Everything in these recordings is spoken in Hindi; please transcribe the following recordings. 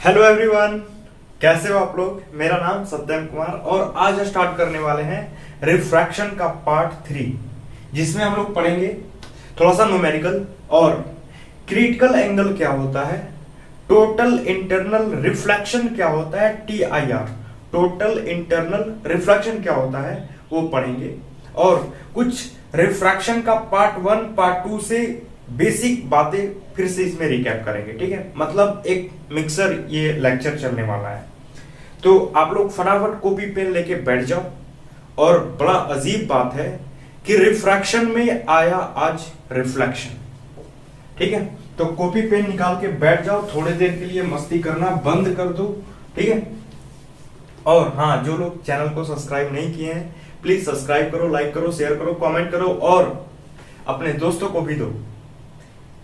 हेलो एवरीवन, कैसे हो आप लोग। मेरा नाम सत्यम कुमार और आज स्टार्ट करने वाले हैं रिफ्रैक्शन का पार्ट 3, जिसमें हम लोग पढ़ेंगे थोड़ा सा न्यूमेरिकल और क्रिटिकल एंगल क्या होता है, टोटल इंटरनल रिफ्लेक्शन क्या होता है, TIR टोटल इंटरनल रिफ्लेक्शन क्या होता है वो पढ़ेंगे, और कुछ रिफ्रैक्शन का पार्ट 1 पार्ट 2 से बेसिक बातें फिर से इसमें रिकैप करेंगे। ठीक है, मतलब एक मिक्सर ये लेक्चर चलने वाला है, तो आप लोग फटाफट कॉपी पेन लेके बैठ जाओ। और बड़ा अजीब बात है कि रिफ्रैक्शन में आया आज रिफ्लेक्शन। ठीक है, तो कॉपी पेन निकाल के बैठ जाओ, थोड़ी देर के लिए मस्ती करना बंद कर दो। ठीक है, और हाँ, जो लोग चैनल को सब्सक्राइब नहीं किए हैं प्लीज सब्सक्राइब करो, लाइक करो, शेयर करो, कमेंट करो और अपने दोस्तों को भी दो।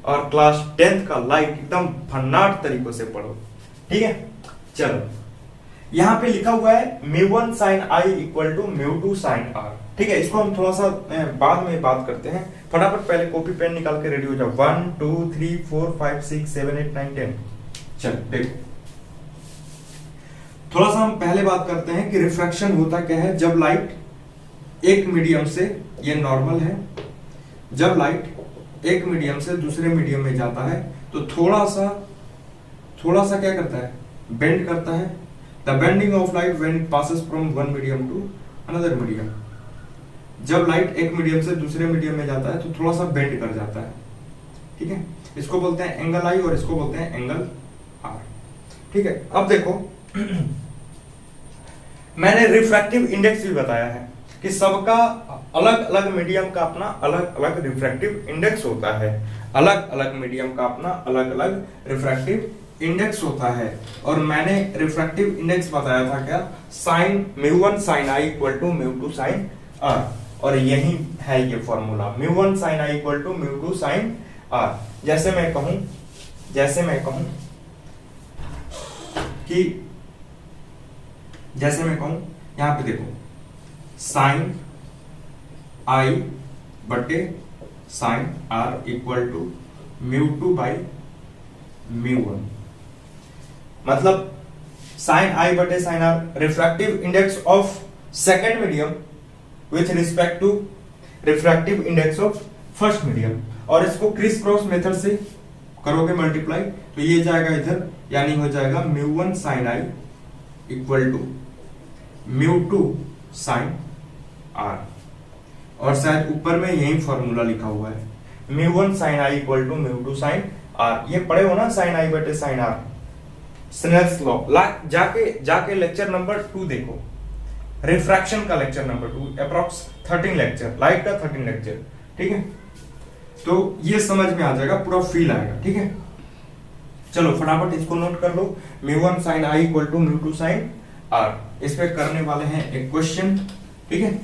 और क्लास 10th का लाइट एकदम भन्नाट तरीकों से पढ़ो। ठीक है, चलो यहां पे लिखा हुआ है μ1 sin I equal to μ2 sin R। ठीक है, इसको हम थोड़ा सा बाद में बात करते हैं। फटाफट पहले कॉपी पेन निकाल के रेडी हो जाओ। 1 2 3 4 5 6 7 8 9 10। चलो देखो, थोड़ा सा हम पहले बात करते हैं कि रिफ्रैक्शन होता क्या है। जब लाइट एक मीडियम से, ये नॉर्मल है, जब लाइट एक मीडियम से दूसरे मीडियम में जाता है तो थोड़ा सा क्या करता है, बेंड करता है। The bending of light when it passes from one medium to another medium. जब लाइट एक मीडियम से दूसरे मीडियम में जाता है तो थोड़ा सा बेंड कर जाता है। ठीक है, इसको बोलते हैं एंगल आई और इसको बोलते हैं एंगल आर। ठीक है, अब देखो मैंने रिफ्रैक्टिव इंडेक्स भी बताया है कि सबका अलग अलग मीडियम का अपना अलग अलग रिफ्रैक्टिव इंडेक्स होता है। अलग अलग मीडियम का अपना अलग अलग रिफ्रैक्टिव इंडेक्स होता है। और मैंने रिफ्रैक्टिव इंडेक्स बताया था क्या, sine μ1 sin I equal to μ2 sin R। और यही है ये formula, μ1 sin I equal to μ2 sin R। जैसे मैं कहूं यहां पे देखो, साइन I बटे sine R equal to μ2 by μ1। मतलब साइन I बटे sine R refractive index of second medium with respect to refractive index of first medium. और इसको क्रिस क्रॉस मेथड से करोगे मल्टीप्लाई तो ये जाएगा इधर, यानी हो जाएगा μ1 sin I equal to μ2 sin R। और शायद ऊपर में यही फॉर्मूला लिखा हुआ है, μ1 sin I equal to μ2 sin R। ये पढ़े हो ना, sin I बटे sin R, स्नेल्स लॉ। जाके लेक्चर नंबर 2 देखो, रिफ्रैक्शन का lecture number 2, approx 13 lecture, light का 13 लेक्चर। ठीक है, तो ये समझ में आ जाएगा, पूरा फील आएगा। ठीक है, चलो फटाफट इसको नोट कर लो, μ1 sin I equal to μ2 sin R। इस पे करने वाले हैं एक क्वेश्चन। ठीक है,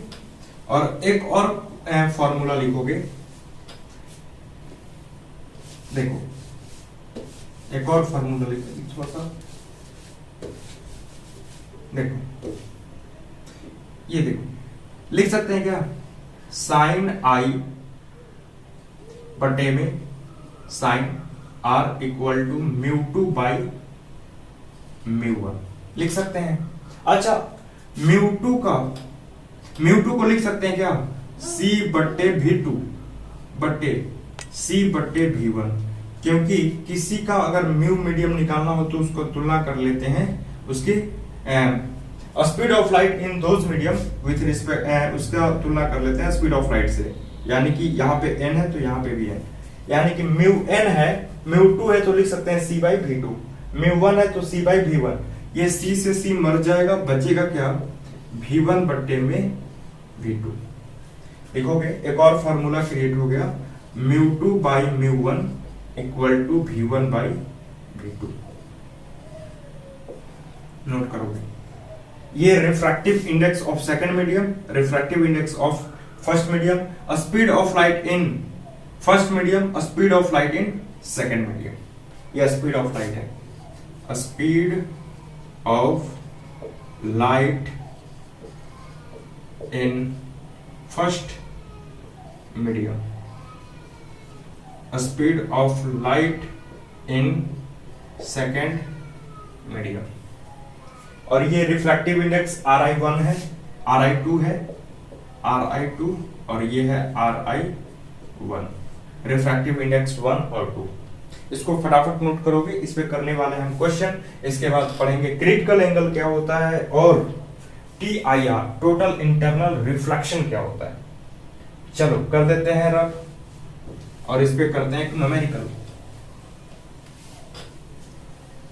और एक और फॉर्मूला लिखोगे। देखो एक और फॉर्मूला लिखोगे, थोड़ा सा देखो, ये देखो लिख सकते हैं क्या, साइन I बटे में sine R equal to μ2 by μ1 लिख सकते हैं। अच्छा, μ2 को लिख सकते हैं क्या, C बट्टे V2 बट्टे C बट्टे V1। क्योंकि किसी का अगर म्यू मीडियम निकालना हो तो उसको तुलना कर लेते हैं उसकी speed of light in those medium with respect, उसका तुलना कर लेते हैं स्पीड ऑफ लाइट से। यानी कि यहाँ पे n है तो यहाँ पे भी n, यानी कि μn है, μ2 है तो लिख सकते हैं C बाई V2, μ1 है तो C बाई V1। ये C से C मर जाएगा, बचेगा क्या, V1 बट्टे में V2 लिखोगे। एक और फॉर्मूला क्रिएट हो गया, μ2 by μ1 equal to V1 by V2। Note करोगे, ये refractive index of second medium, refractive index of first medium, speed of light in first medium, speed of light in second medium. यह स्पीड ऑफ लाइट है, speed of light in first medium, speed of light in second medium. और ये रिफ्रैक्टिव इंडेक्स RI1 है, RI2 है, RI2 और ये है RI1, रिफ्रैक्टिव इंडेक्स 1 और 2। इसको फटाफट नोट करोगे, इस पे करने वाले हैं हम क्वेश्चन। इसके बाद पढ़ेंगे क्रिटिकल एंगल क्या होता है और TIR टोटल इंटरनल रिफ्लेक्शन क्या होता है। चलो कर देते हैं रफ और इस पे करते हैं एक न्यूमेरिकल।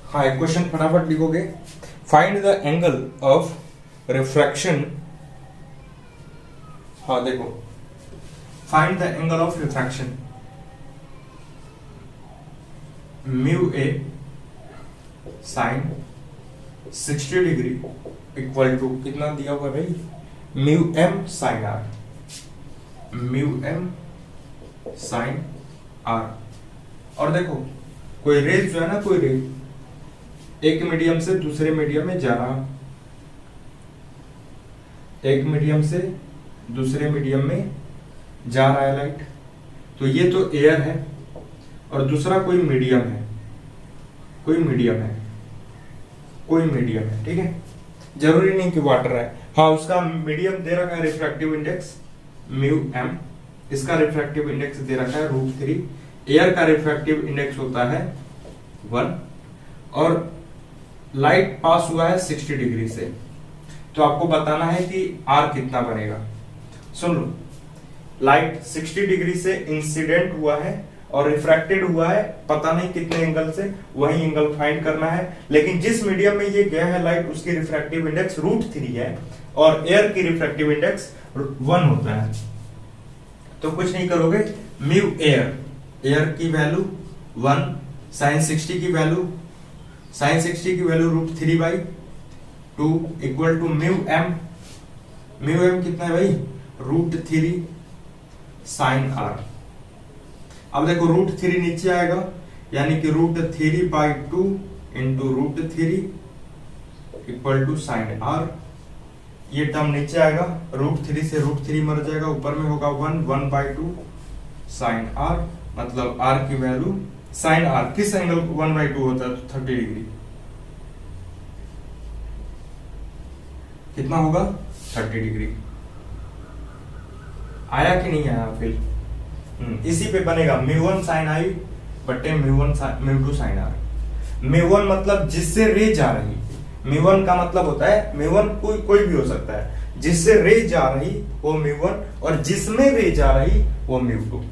हाँ, एक क्वेश्चन फटाफट लिखोगे। Find the angle of refraction. हाँ देखो, find the angle of refraction mu a sine 60 degree equal to कितना दिया हुआ भाई, mu M sine R, mu M sine R. और देखो कोई रेज जो है ना, कोई रेज एक मीडियम से दूसरे मीडियम में जा रहा, एक मीडियम से दूसरे मीडियम में जा रहा है लाइट, तो ये तो एयर है और दूसरा कोई मीडियम है, कोई मीडियम है, कोई मीडियम है, ठीक है, जरूरी नहीं कि वाटर है। हाँ, उसका मीडियम दे रखा है रिफ्रैक्टिव इंडेक्स म्यू एम, इसका रिफ्रैक्टिव इंडेक्स दे रखा है √3, एयर का रिफ्रैक्टिव इंडेक्स होता है 1 और लाइट पास हुआ है 60 डिग्री से, तो आपको बताना है कि आर कितना बनेगा। सुन लो, लाइट 60 डिग्री से इंसिडेंट हुआ है और रिफ्रैक्टेड हुआ है, पता नहीं कितने एंगल से, वही एंगल फाइंड करना है। लेकिन जिस मीडियम में ये गया है लाइट, उसकी रिफ्रैक्टिव इंडेक्स √3 है और एयर की रिफ्रैक्टिव इंडेक्स 1 होता है। तो कुछ नहीं करोगे, म्यू एयर, एयर की वैल्यू 1, साइन 60 की वैल्यू, साइन 60 की value √3/2 equal to mu M, mu M कितना है भाई, √3 साइन आर। अब देखो √3 नीचे आएगा, यानी कि √3/2 into √3 equal to sine R. ये टर्म नीचे आएगा, √3 से √3 मर जाएगा, ऊपर में होगा 1/2 साइन आर, मतलब आर की वैल्यू, साइन आर किस एंगल 1/2 होता है, तो 30 डिग्री, कितना होगा 30 डिग्री। आया कि नहीं आया फिर? इसी पे बनेगा μ1 sin i बटे μ2 sin r। μ1 मतलब जिससे रे जा रही, μ1 का मतलब होता है, μ1 कोई भी हो सकता है, जिससे रे जा रही वो μ1 और जिसमें रे जा रही वो μ2।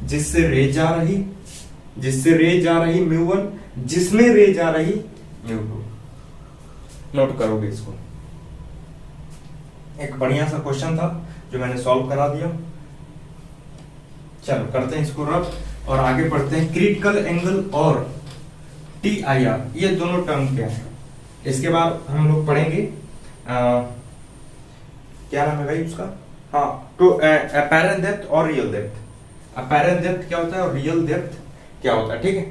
जिससे रे जा रही, जिससे रे जा रही μ1, जिसमें रे जा रही μ2। नोट करोगे इसको। एक बढ़िया सा क्वेश्चन था जो मैंने सॉल्व करा दिया। चलो करते हैं इसको रफ और आगे पढ़ते हैं क्रिटिकल एंगल और TIR, ये दोनों टर्म क्या है। इसके बाद हम लोग पढ़ेंगे क्या नाम है भाई उसका, हाँ, तो अपैरेंट डेप्थ और रियल डेप्थ। अपैरेंट डेप्थ क्या होता है और रियल डेप्थ क्या होता है, ठीक है।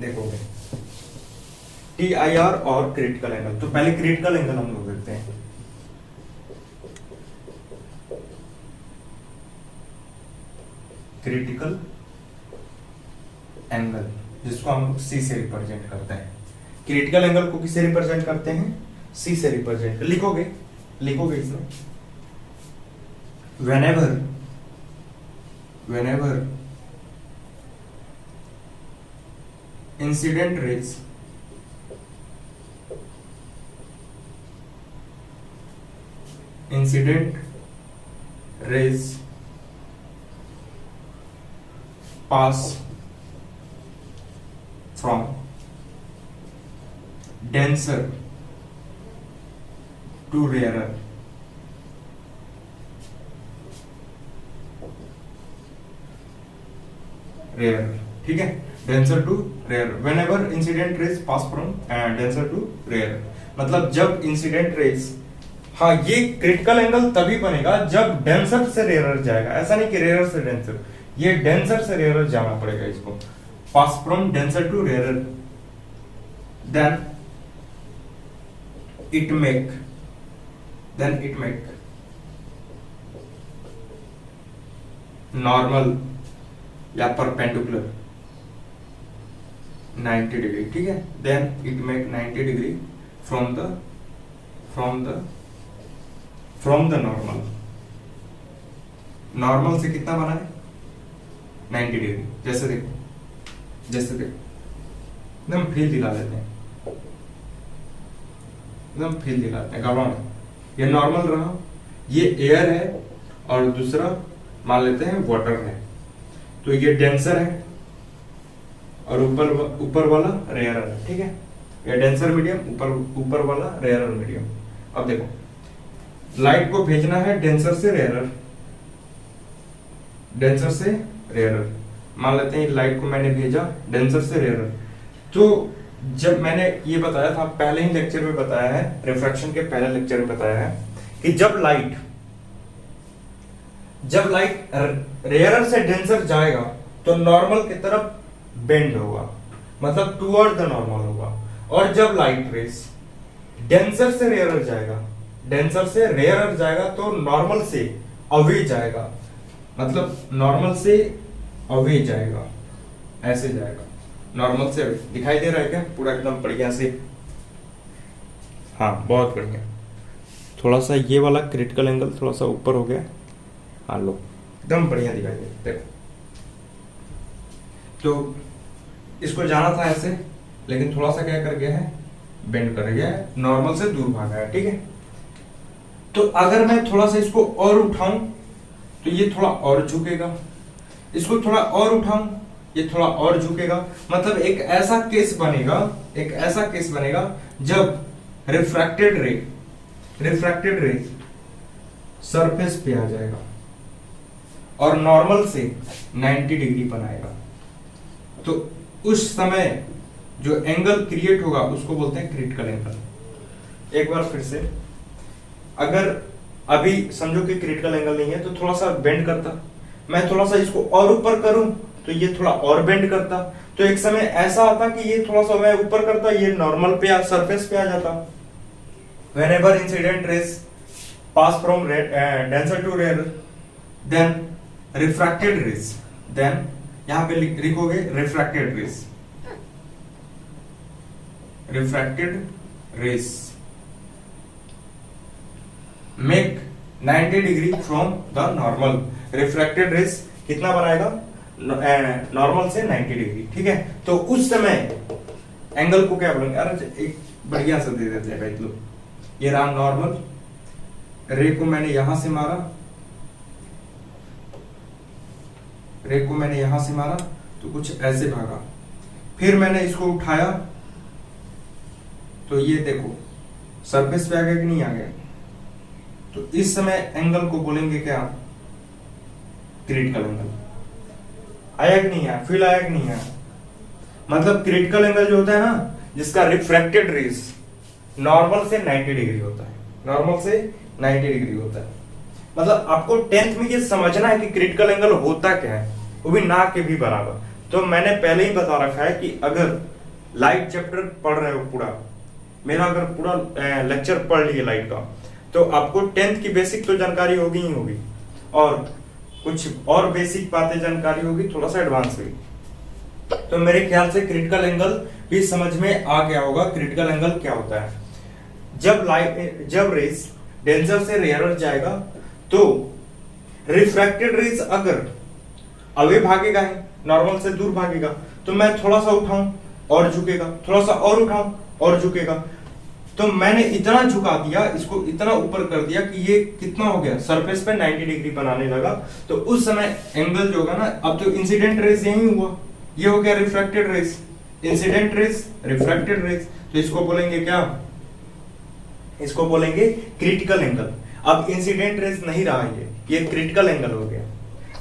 देखोगे TIR और क्रिटिकल एंगल, तो पहले क्रिटिकल एंगल हम लोग देखते हैं। क्रिटिकल एंगल जिसको हम लोग C से रिप्रेजेंट करते हैं। क्रिटिकल एंगल को किससे रिप्रेजेंट करते हैं, C से रिप्रेजेंट। लिखोगे इसमें whenever incident rays pass from denser to rarer, ठीक है, denser to rarer. whenever incident rays pass from denser to rarer, मतलब जब इंसिडेंट रेज, हाँ, ये क्रिटिकल एंगल तभी बनेगा जब डेंसर से रेयर जाएगा, ऐसा नहीं कि रेयर से डेंसर, ये डेंसर से रेयर जाना पड़ेगा इसको। Pass from denser to rare, then it make normal या परपेंडिकुलर 90 डिग्री, ठीक है। Then it make 90 degree from the normal. Normal से कितना बना है 90 डिग्री। जैसे देखो एकदम फील दिला लेते हैं, घबराओ नहीं। ये नॉर्मल रहा, ये एयर है और दूसरा मान लेते हैं वाटर है। तो ये डेंसर है और ऊपर वाला रेयरर है, ठीक है। ये डेंसर मीडियम, ऊपर वाला रेयरर मीडियम। अब देखो लाइट को भेजना है डेंसर से रेयरर। मान लेते हैं लाइट को मैंने भेजा डेंसर से रेयरर। तो जब मैंने ये बताया था, पहले ही लेक्चर में बताया है, रिफ्रैक्शन के पहले लेक्चर में बताया है कि जब लाइट रेयरर से डेंसर जाएगा तो नॉर्मल की तरफ बेंड होगा, मतलब टुवर्ड द नॉर्मल होगा। और जब लाइट रेस डेंसर से रेयरर जाएगा तो नॉर्मल से अवे जाएगा, मतलब नॉर्मल से अवे जाएगा, ऐसे जाएगा नॉर्मल से। दिखाई दे रहा है क्या पूरा एकदम बढ़िया से? हाँ बहुत बढ़िया। थोड़ा सा ये वाला क्रिटिकल एंगल थोड़ा सा ऊपर हो गया। हाँ लो एकदम बढ़िया दिखाई दे। देखो तो इसको जाना था ऐसे, लेकिन थोड़ा सा क्या कर गया है, बेंड कर गया है, नॉर्मल से दूर भागा है, ठीक है। तो अगर मैं थोड़ा सा इसको और उठाऊं तो ये थोड़ा और झुकेगा, इसको थोड़ा और उठाऊं ये थोड़ा और झुकेगा। मतलब एक ऐसा केस बनेगा जब रिफ्रैक्टेड रे सरफेस पे आ जाएगा और नॉर्मल से 90 डिग्री बनाएगा। तो उस समय जो एंगल क्रिएट होगा उसको बोलते हैं क्रिटिकल एंगल। एक बार फिर से, अगर अभी समझो कि क्रिटिकल एंगल नहीं है तो थोड़ा सा बेंड करता, मैं थोड़ा सा इसको और ऊपर करूं तो ये थोड़ा और बेंड करता। तो एक समय ऐसा आता कि ये थोड़ा सा मैं ऊपर करता, ये नॉर्मल पे सरफेस पे आ जाता। whenever incident rays pass from denser to rarer, then refracted rays, then यहां पे लिखोगे refracted rays make 90 degree from the normal. Refracted rays कितना बनाएगा, नॉर्मल से 90 डिग्री, ठीक है। तो उस समय एंगल को क्या बोलेंगे, अरे एक बढ़िया से दे देते हैं भाई लोग। ये रहा नॉर्मल, रे को मैंने यहां से मारा, तो कुछ ऐसे भागा, फिर मैंने इसको उठाया तो ये देखो सरफेस पे आ गया कि नहीं आ गया। तो इस समय एंगल को बोलेंगे क्या, क्रिटिकल एंगल। आया कि नहीं आया, फील आया कि नहीं आया? मतलब क्रिटिकल एंगल जो होता है ना, जिसका रिफ्रैक्टेड रेस नॉर्मल से 90 डिग्री होता है, मतलब आपको 10th में ये समझना है कि क्रिटिकल एंगल होता क्या है, वो भी ना के भी बराबर। तो मैंने पहले ही बता रखा है कि अगर लाइट चैप्टर पढ़ रहे हो पूरा, मेरा अगर पूरा लेक्चर पढ़ लिए लाइट का, तो आपको 10th की बेसिक तो जानकारी होगी ही होगी, और कुछ और बेसिक बातें जानकारी होगी, थोड़ा सा एडवांस होगी। तो मेरे ख्याल से क्रिटिकल एंगल भी समझ में आ गया होगा। क्रिटिकल एंगल क्या होता है, जब रेस डेंसर से रेयरर जाएगा तो रिफ्रैक्टेड रेस अगर अवे भागेगा है, नॉर्मल से दूर भागेगा, तो मैं थोड़ा सा उठाऊं और झुकेगा, थोड़ा सा और उठाऊं और झुकेगा। तो मैंने इतना झुका दिया, इसको इतना ऊपर कर दिया कि ये कितना हो गया, सरफेस पे 90 डिग्री बनाने लगा। तो उस समय एंगल जो होगा ना, अब तो इंसिडेंट रेस यही हुआ, ये हो गया refracted rays, incident rays, refracted rays. तो इसको बोलेंगे क्या, इसको बोलेंगे क्रिटिकल एंगल। अब इंसिडेंट रेस नहीं रहा, ये क्रिटिकल एंगल हो गया।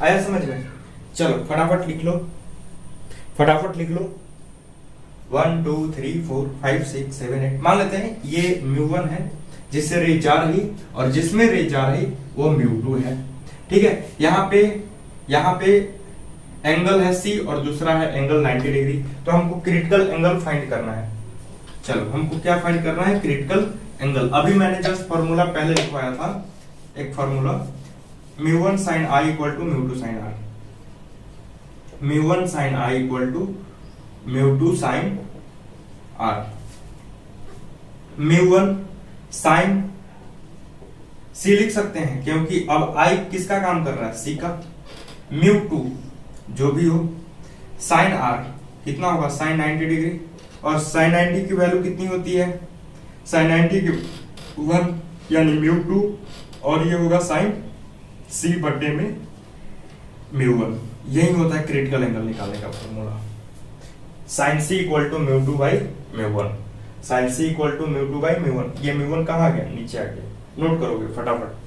आया समझ में? चलो फटाफट लिख लो 1 2 3 4 5 6 7 8। मान लेते हैं ये μ1 है जिससे रे जा रही, और जिसमें रे जा रही वो μ2 है, ठीक है। यहाँ पे एंगल है C और दूसरा है एंगल 90 डिग्री। तो हमको क्रिटिकल एंगल फाइंड करना है। चलो हमको क्या फाइंड करना है, क्रिटिकल एंगल। अभी मैंने जस्ट फॉर्मूला पहले लिखवाया था, एक formula μ1 sin I equal to μ2 sin R, μ1 sin I equal to mu two sine R, mu one sine C लिख सकते हैं क्योंकि अब आई किसका काम कर रहा है, सी का। म्यू टू जो भी हो, साइन आर कितना होगा, साइन 90 डिग्री, और साइन 90 की वैल्यू कितनी होती है, साइन 90 की 1 यानी म्यू टू, और ये होगा साइन सी बटे में म्यू वन। यही होता है क्रिटिकल एंगल निकालने का formula, sine C equal to mu two by mu one, sine C equal to mu two by mu one. ये म्यू वन कहाँ आ गया, नीचे आ गया, नोट करोगे फटाफट।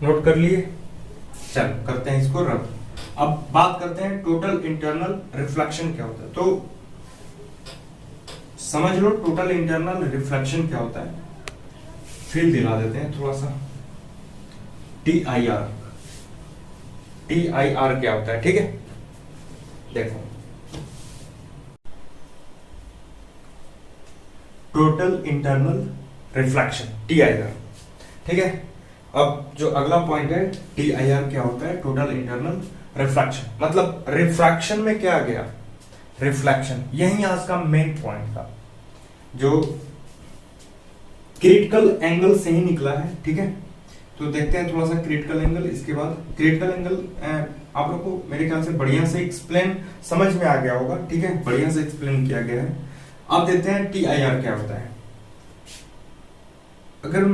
नोट कर लिए, चलो करते हैं इसको रब। अब बात करते हैं टोटल इंटरनल रिफ्लेक्शन क्या होता है। तो समझ लो टोटल इंटरनल रिफ्लेक्शन क्या होता है, फिर दिला देते हैं थोड़ा सा। TIR, TIR क्या होता है, ठीक है। देखो टोटल इंटरनल रिफ्लेक्शन TIR, ठीक है। अब जो अगला पॉइंट है TIR क्या होता है, टोटल इंटरनल रिफ्लेक्शन। मतलब रिफ्रैक्शन में क्या आ गया, रिफ्लेक्शन। यही आज का मेन पॉइंट था जो क्रिटिकल एंगल से ही निकला है, ठीक है। तो देखते हैं थोड़ा सा क्रिटिकल एंगल, इसके बाद क्रिटिकल एंगल आप लोग को मेरे ख्याल से बढ़िया से एक्सप्लेन समझ में आ गया होगा, ठीक है, बढ़िया से एक्सप्लेन किया गया है। अब देखते हैं TIR क्या होता है। अगर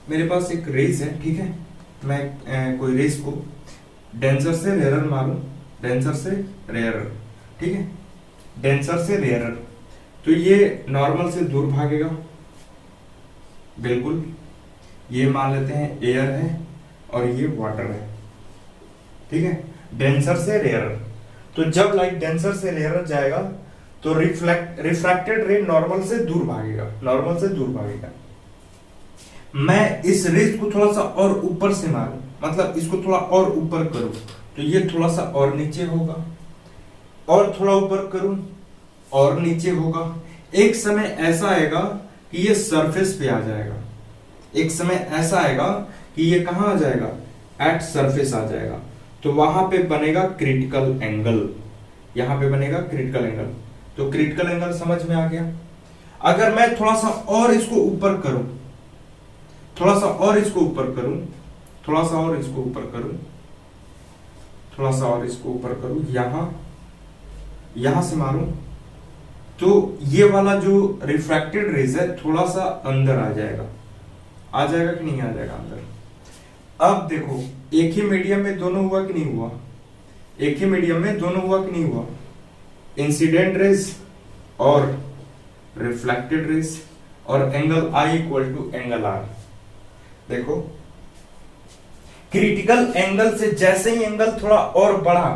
मेरे पास एक रेस है, ठीक है, मैं कोई रेस को डेंसर से रेयरर मारूं, डेंसर से रेयरर, ठीक है, डेंसर से रेयरर, तो ये नॉर्मल से दूर भागेगा, बिल्कुल। ये मान लेते हैं एयर है और ये वाटर है, ठीक है, डेंसर से रेयरर। तो जब लाइट डेंसर से रेयरर जाएगा तो रिफ्रैक्टेड रे नॉर्मल से दूर भागेगा, नॉर्मल से दूर भागेगा। मैं इस रेस को थोड़ा सा और ऊपर से मारूं, मतलब इसको थोड़ा और ऊपर करूं, तो ये थोड़ा सा और नीचे होगा, और थोड़ा ऊपर करूं और नीचे होगा। एक समय ऐसा आएगा कि ये सरफेस पे आ जाएगा, एक समय ऐसा आएगा कि ये कहां आ जाएगा, एट सरफेस आ जाएगा। तो वहां पे बनेगा क्रिटिकल एंगल, यहां पे बनेगा क्रिटिकल एंगल। तो क्रिटिकल एंगल समझ में आ गया। अगर मैं थोड़ा सा और इसको ऊपर करूं, थोड़ा सा और इसको ऊपर करूं, थोड़ा सा और इसको ऊपर करूं, थोड़ा सा और इसको ऊपर करूं, यहां से मारूं, तो ये वाला जो रिफ्रैक्टेड रेज है थोड़ा सा अंदर आ जाएगा कि नहीं आ जाएगा अंदर। अब देखो एक ही मीडियम में दोनों हुआ कि नहीं हुआ, एक ही मीडियम में दोनों हुआ कि नहीं हुआ, इंसिडेंट रेज और रिफ्लेक्टेड रेज, और angle I equal to angle R। देखो क्रिटिकल एंगल से जैसे ही एंगल थोड़ा और बढ़ा,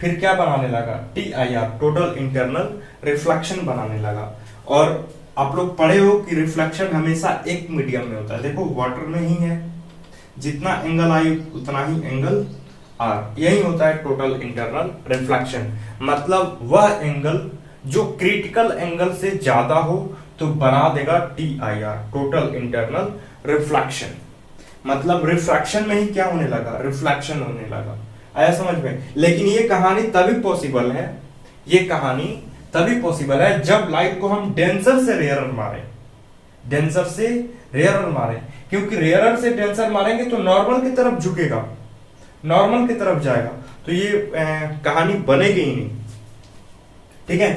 फिर क्या बनाने लगा, TIR, टोटल इंटरनल रिफ्लेक्शन बनाने लगा। और आप लोग पढ़े हो कि रिफ्लेक्शन हमेशा एक मीडियम में होता है। देखो वाटर में ही है, जितना एंगल I उतना ही एंगल R, यही होता है टोटल इंटरनल रिफ्लेक्शन। मतलब वह एंगल जो क्रिटिकल एंगल से ज्यादा हो तो बना देगा TIR, टोटल इंटरनल रिफ्लेक्शन। मतलब रिफ्रैक्शन में ही क्या होने लगा, रिफ्लेक्शन होने लगा। आया समझ में। लेकिन ये कहानी तभी पॉसिबल है, ये कहानी तभी पॉसिबल है जब लाइट को हम डेंसर से रेयरर मारे, डेंसर से रेयरर मारे। क्योंकि रेयरर से डेंसर मारेंगे तो नॉर्मल की तरफ झुकेगा, नॉर्मल की तरफ जाएगा, तो ये कहानी बनेगी ही नहीं, ठीक है।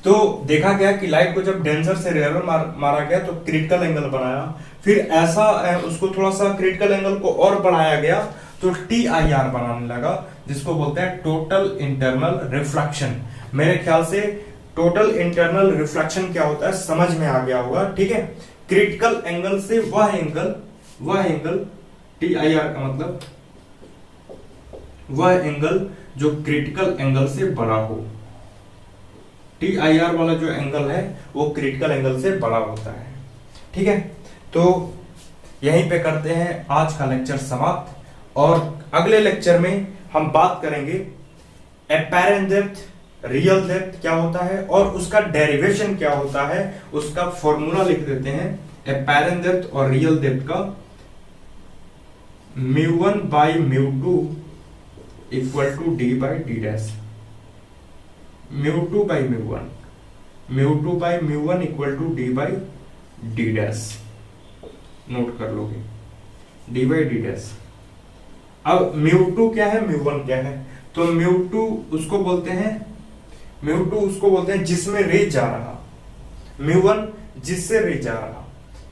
तो देखा गया कि लाइट को जब डेंसर से रेयरर मारा गया तो क्रिटिकल एंगल बनाया, फिर ऐसा उसको थोड़ा सा क्रिटिकल एंगल को और बढ़ाया गया तो TIR बनाने लगा, जिसको बोलते हैं टोटल इंटरनल रिफ्लेक्शन। मेरे ख्याल से टोटल इंटरनल रिफ्लेक्शन क्या होता है समझ में आ गया होगा, ठीक है। क्रिटिकल एंगल से वह एंगल TIR का मतलब वह एंगल जो क्रिटिकल एंगल से बड़ा हो। TIR वाला जो एंगल है वो क्रिटिकल एंगल से बड़ा होता है, ठीक है। तो यहीं पे करते हैं आज का लेक्चर समाप्त, और अगले लेक्चर में हम बात करेंगे एपेरेंट डेप्थ, रियल डेप्थ क्या होता है और उसका डेरिवेशन क्या होता है, उसका फॉर्मूला लिख देते हैं। एपेरेंट डेप्थ और रियल डेप्थ का mu one by mu two equal to d by d dash. Mu two by mu one, mu two by mu one equal to d by d dash, note कर लोगे, डी बाई डी डैश। अब म्यू2 क्या है, म्यू1 क्या है? तो म्यू2 उसको बोलते हैं, म्यू2 उसको बोलते हैं जिसमें रे जा रहा, म्यू1 जिससे रे जा रहा,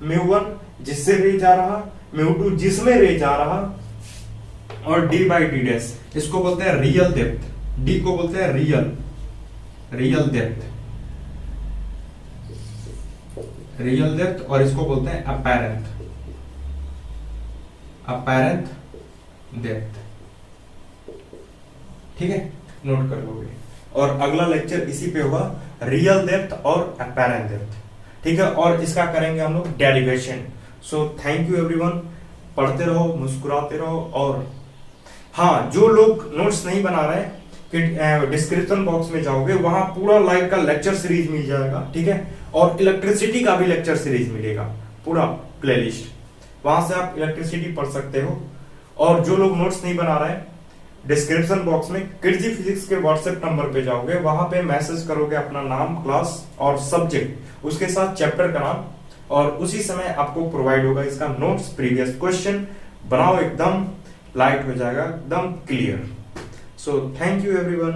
म्यू1 जिससे रे जा रहा, म्यू2 जिसमें रे जा रहा, और डी बाई डी डैश इसको बोलते हैं रियल डेप्थ, डी को बोलते हैं रियल डेप्थ, रियल डेप्थ, और इसको बोलते हैं अपैरेंट डेप्थ। ठीक है, नोट कर लोगे। और अगला लेक्चर इसी पे होगा, रियल डेप्थ और अपैरेंट डेप्थ। ठीक है, और इसका करेंगे हम लोग derivation. So thank you everyone, पढ़ते रहो, मुस्कुराते रहो। और हाँ, जो लोग नोट्स नहीं बना रहे कि डिस्क्रिप्शन बॉक्स में जाओगे, वहां पूरा लाइव का लेक्चर सीरीज मिल जाएगा। ठीक है, और इलेक्ट्रिसिटी का भी लेक्चर सीरीज मिलेगा, पूरा प्लेलिस्ट, वहां से आप इलेक्ट्रिसिटी पढ़ सकते हो। और जो लोग नोट्स नहीं बना रहे, डिस्क्रिप्शन बॉक्स में किडजी फिजिक्स के व्हाट्सएप नंबर पे जाओगे, वहां पे मैसेज करोगे अपना नाम, क्लास और सब्जेक्ट, उसके साथ चैप्टर का नाम, और उसी समय आपको प्रोवाइड होगा इसका नोट्स, प्रीवियस क्वेश्चन बनाओ, एकदम लाइट हो जाएगा, एकदम clear. So thank you everyone.